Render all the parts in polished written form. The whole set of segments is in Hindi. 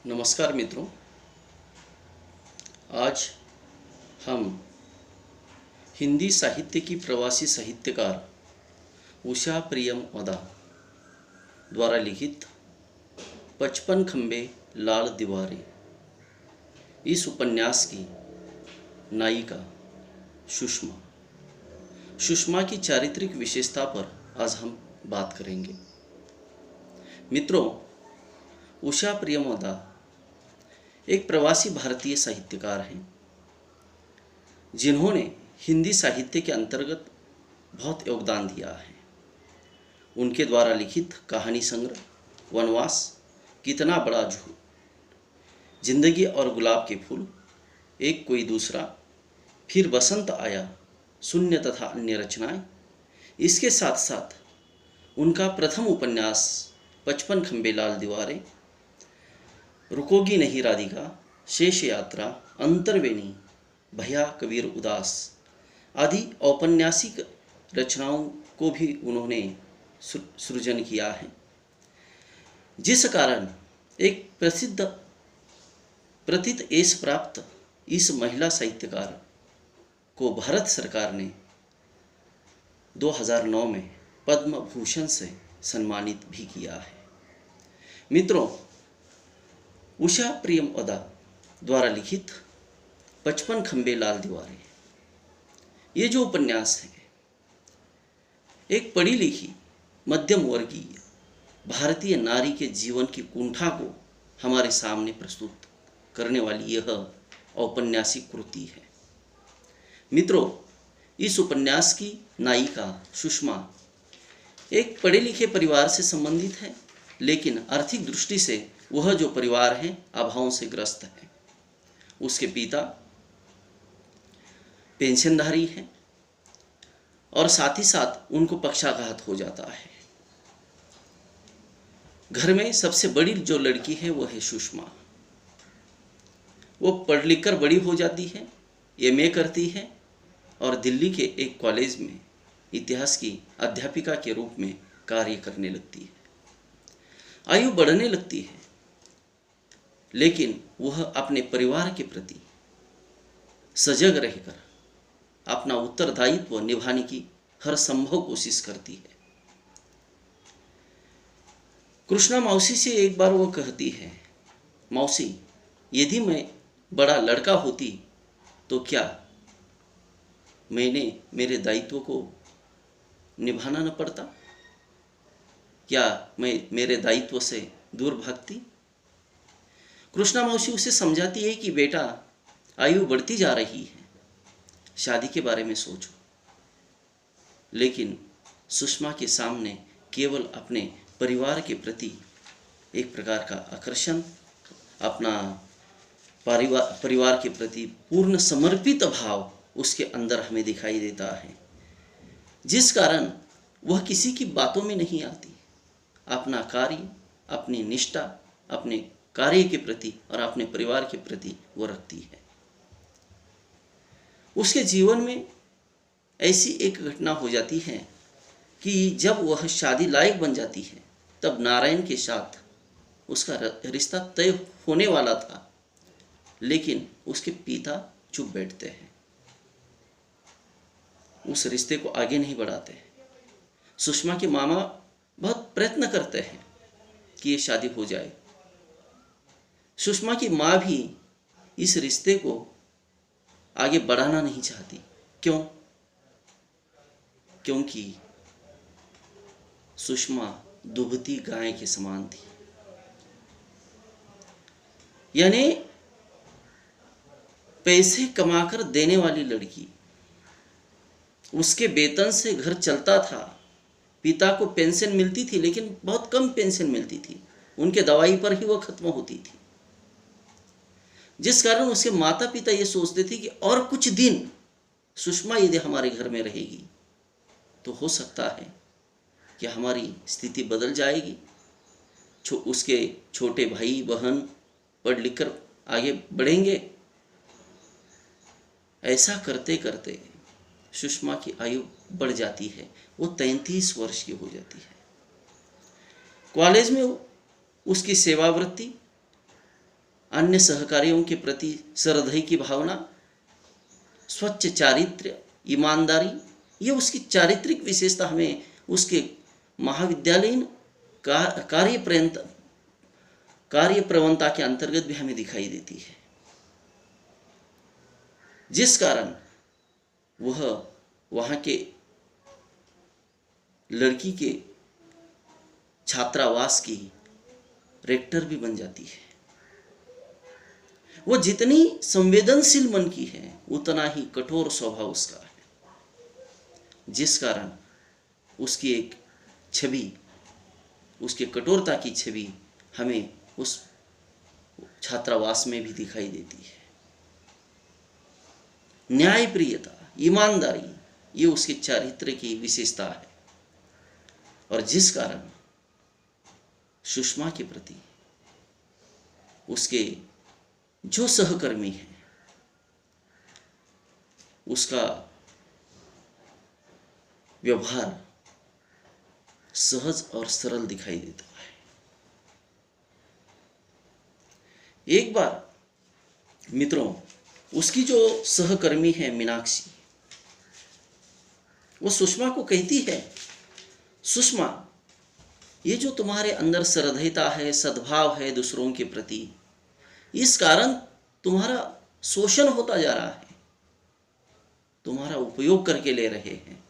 नमस्कार मित्रों। आज हम हिंदी साहित्य की प्रवासी साहित्यकार उषा प्रियमवदा द्वारा लिखित 55 खंबे लाल दीवारें इस उपन्यास की नायिका सुषमा की चारित्रिक विशेषता पर आज हम बात करेंगे। मित्रों, उषा प्रियमवदा एक प्रवासी भारतीय साहित्यकार हैं जिन्होंने हिंदी साहित्य के अंतर्गत बहुत योगदान दिया है। उनके द्वारा लिखित कहानी संग्रह वनवास, कितना बड़ा झूठ, जिंदगी और गुलाब के फूल, एक कोई दूसरा, फिर बसंत आया, शून्य तथा अन्य रचनाएं, इसके साथ साथ उनका प्रथम उपन्यास 55 खंबे लाल दीवारें, रुकोगी नहीं राधिका, शेष यात्रा, अंतर्वेणी, भैया कबीर उदास आदि औपन्यासिक रचनाओं को भी उन्होंने सृजन किया है, जिस कारण एक प्रसिद्ध प्रतित यश प्राप्त इस महिला साहित्यकार को भारत सरकार ने 2009 में पद्म भूषण से सम्मानित भी किया है। मित्रों, उषा प्रियमवदा द्वारा लिखित 55 खंबे लाल दीवारें, ये जो उपन्यास है, एक पढ़ी लिखी मध्यम वर्गीय भारतीय नारी के जीवन की कुंठा को हमारे सामने प्रस्तुत करने वाली यह औपन्यासिक कृति है। मित्रों, इस उपन्यास की नायिका सुषमा एक पढ़े लिखे परिवार से संबंधित है, लेकिन आर्थिक दृष्टि से वह जो परिवार है अभावों से ग्रस्त है। उसके पिता पेंशनधारी हैं और साथ ही साथ उनको पक्षाघात हो जाता है। घर में सबसे बड़ी जो लड़की है वो है सुषमा। वो पढ़ लिख कर बड़ी हो जाती है, एमए करती है और दिल्ली के एक कॉलेज में इतिहास की अध्यापिका के रूप में कार्य करने लगती है। आयु बढ़ने लगती है, लेकिन वह अपने परिवार के प्रति सजग रहकर अपना उत्तरदायित्व निभाने की हर संभव कोशिश करती है। कृष्णा मौसी से एक बार वो कहती है, मौसी, यदि मैं बड़ा लड़का होती तो क्या मैंने मेरे दायित्व को निभाना न पड़ता? क्या मैं मेरे दायित्व से दूर भागती? कृष्णा मौसी उसे समझाती है कि बेटा, आयु बढ़ती जा रही है, शादी के बारे में सोचो। लेकिन सुषमा के सामने केवल अपने परिवार के प्रति एक प्रकार का आकर्षण, अपना परिवार के प्रति पूर्ण समर्पित भाव उसके अंदर हमें दिखाई देता है, जिस कारण वह किसी की बातों में नहीं आती। अपना कार्य, अपनी निष्ठा अपने कार्य के प्रति और अपने परिवार के प्रति वो रखती है। उसके जीवन में ऐसी एक घटना हो जाती है कि जब वह शादी लायक बन जाती है, तब नारायण के साथ उसका रिश्ता तय होने वाला था, लेकिन उसके पिता चुप बैठते हैं, उस रिश्ते को आगे नहीं बढ़ाते। सुषमा के मामा बहुत प्रयत्न करते हैं कि ये शादी हो जाए। सुषमा की माँ भी इस रिश्ते को आगे बढ़ाना नहीं चाहती। क्यों? क्योंकि सुषमा दुभती गाय के समान थी, यानी पैसे कमाकर देने वाली लड़की। उसके वेतन से घर चलता था, पिता को पेंशन मिलती थी, लेकिन बहुत कम पेंशन मिलती थी, उनके दवाई पर ही वह खत्म होती थी, जिस कारण उसके माता पिता ये सोचते थे कि और कुछ दिन सुषमा यदि हमारे घर में रहेगी तो हो सकता है कि हमारी स्थिति बदल जाएगी। उसके छोटे भाई बहन पढ़ लिख कर आगे बढ़ेंगे। ऐसा करते करते सुषमा की आयु बढ़ जाती है, वो 33 वर्ष की हो जाती है। कॉलेज में उसकी सेवावृत्ति अन्य सहकारियों के प्रति सरदय की भावना, स्वच्छ चारित्र्य, ईमानदारी, ये उसकी चारित्रिक विशेषता हमें उसके महाविद्यालयीन कार्य प्रवणता के अंतर्गत भी हमें दिखाई देती है, जिस कारण वह वहाँ के लड़की के छात्रावास की रेक्टर भी बन जाती है। वो जितनी संवेदनशील मन की है उतना ही कठोर स्वभाव उसका है, जिस कारण उसकी एक छवि, उसके कठोरता की छवि हमें उस छात्रावास में भी दिखाई देती है। न्यायप्रियता, ईमानदारी, ये उसके चारित्र की विशेषता है, और जिस कारण सुषमा के प्रति उसके जो सहकर्मी हैं उसका व्यवहार सहज और सरल दिखाई देता है। एक बार मित्रों, उसकी जो सहकर्मी है मीनाक्षी, वो सुषमा को कहती है, सुषमा, ये जो तुम्हारे अंदर सहृदयता है, सद्भाव है दूसरों के प्रति, इस कारण तुम्हारा शोषण होता जा रहा है, तुम्हारा उपयोग करके ले रहे हैं।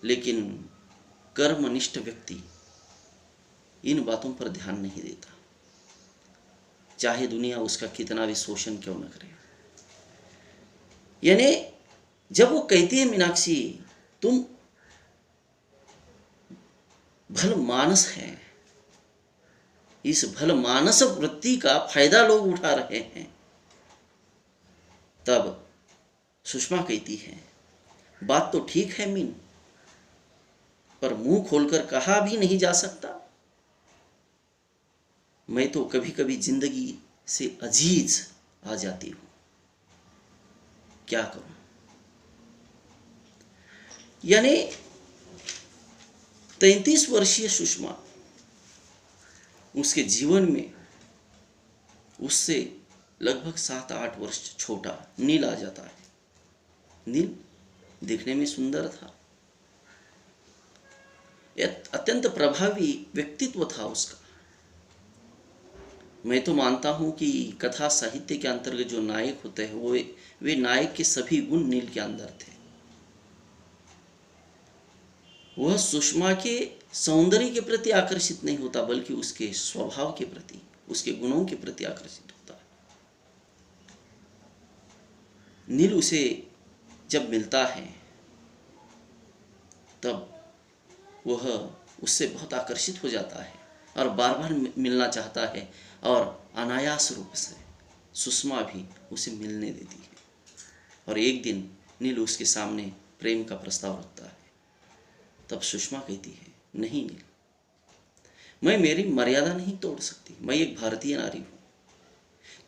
लेकिन कर्मनिष्ठ व्यक्ति इन बातों पर ध्यान नहीं देता, चाहे दुनिया उसका कितना भी शोषण क्यों न करे। यानी जब वो कहती है मीनाक्षी, तुम भल मानस है, इस भल मानस वृत्ति का फायदा लोग उठा रहे हैं, तब सुषमा कहती है, बात तो ठीक है मीन, पर मुंह खोलकर कहा भी नहीं जा सकता। मैं तो कभी कभी जिंदगी से अजीज आ जाती हूं, क्या करूं। यानी 33 वर्षीय सुषमा, उसके जीवन में उससे लगभग 7-8 वर्ष छोटा नील आ जाता है। नील दिखने में सुंदर था, अत्यंत प्रभावी व्यक्तित्व था उसका। मैं तो मानता हूं कि कथा साहित्य के अंतर्गत जो नायक होते हैं वे नायक के सभी गुण नील के अंदर थे। वह सुषमा के सौंदर्य के प्रति आकर्षित नहीं होता, बल्कि उसके स्वभाव के प्रति, उसके गुणों के प्रति आकर्षित होता है। नील उसे जब मिलता है तब वह उससे बहुत आकर्षित हो जाता है और बार बार मिलना चाहता है, और अनायास रूप से सुषमा भी उसे मिलने देती है। और एक दिन नील उसके सामने प्रेम का प्रस्ताव रखता है। तब सुषमा कहती है, नहीं नील, मैं मेरी मर्यादा नहीं तोड़ सकती, मैं एक भारतीय नारी हूं,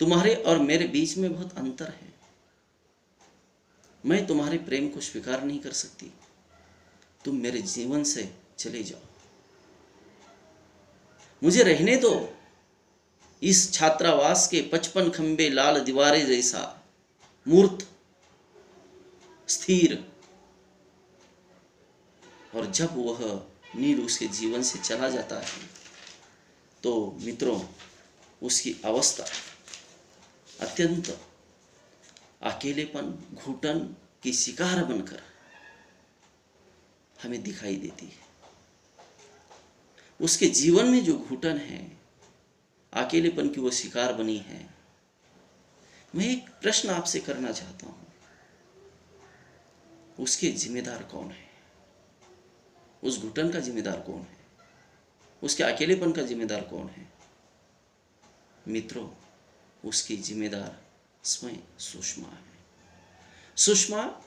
तुम्हारे और मेरे बीच में बहुत अंतर है, मैं तुम्हारे प्रेम को स्वीकार नहीं कर सकती, तुम मेरे जीवन से चले जाओ, मुझे रहने दो इस छात्रावास के 55 खंबे लाल दीवारें जैसा मूर्त स्थिर। और जब वह नील उसके जीवन से चला जाता है तो मित्रों, उसकी अवस्था अत्यंत अकेलेपन, घुटन की शिकार बनकर हमें दिखाई देती है। उसके जीवन में जो घुटन है, अकेलेपन की वो शिकार बनी है। मैं एक प्रश्न आपसे करना चाहता हूं, उसके जिम्मेदार कौन है? उस घुटन का जिम्मेदार कौन है? उसके अकेलेपन का जिम्मेदार कौन है? मित्रों, उसकी जिम्मेदार स्वयं सुषमा है। सुषमा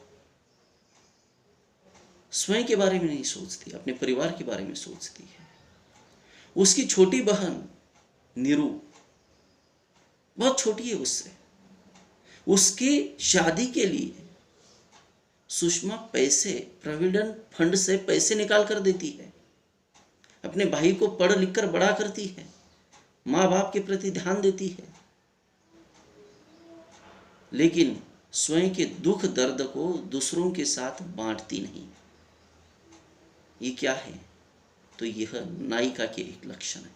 स्वयं के बारे में नहीं सोचती, अपने परिवार के बारे में सोचती है। उसकी छोटी बहन नीरू बहुत छोटी है उससे, उसकी शादी के लिए सुषमा पैसे प्रोविडेंट फंड से पैसे निकाल कर देती है, अपने भाई को पढ़ लिख कर बड़ा करती है, माँ बाप के प्रति ध्यान देती है, लेकिन स्वयं के दुख दर्द को दूसरों के साथ बांटती नहीं। ये क्या है? तो यह नायिका के एक लक्षण है।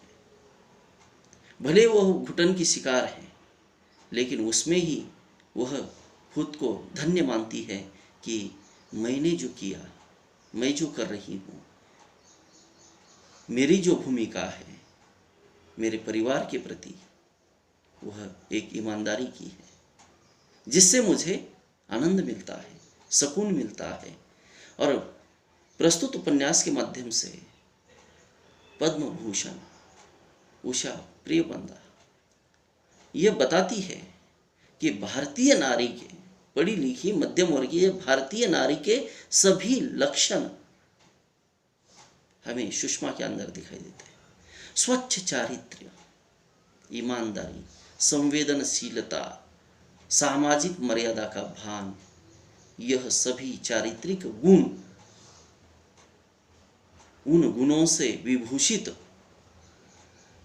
भले वह घुटन की शिकार है, लेकिन उसमें ही वह खुद को धन्य मानती है कि मैंने जो किया, मैं जो कर रही हूँ, मेरी जो भूमिका है मेरे परिवार के प्रति, वह एक ईमानदारी की है, जिससे मुझे आनंद मिलता है, सुकून मिलता है। और प्रस्तुत उपन्यास के माध्यम से पद्म भूषण उषा प्रियबंदा यह बताती है कि भारतीय नारी के, पढ़ी लिखी मध्यम वर्गीय भारतीय नारी के सभी लक्षण हमें सुषमा के अंदर दिखाई देते हैं। स्वच्छ चारित्र्य, ईमानदारी, संवेदनशीलता, सामाजिक मर्यादा का भान, यह सभी चारित्रिक गुण उन गुणों से विभूषित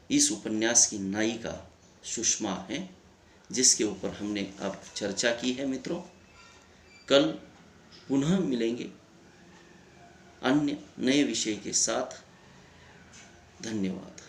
इस उपन्यास की नायिका सुषमा है, जिसके ऊपर हमने अब चर्चा की है। मित्रों, कल पुनः मिलेंगे अन्य नए विषय के साथ। धन्यवाद।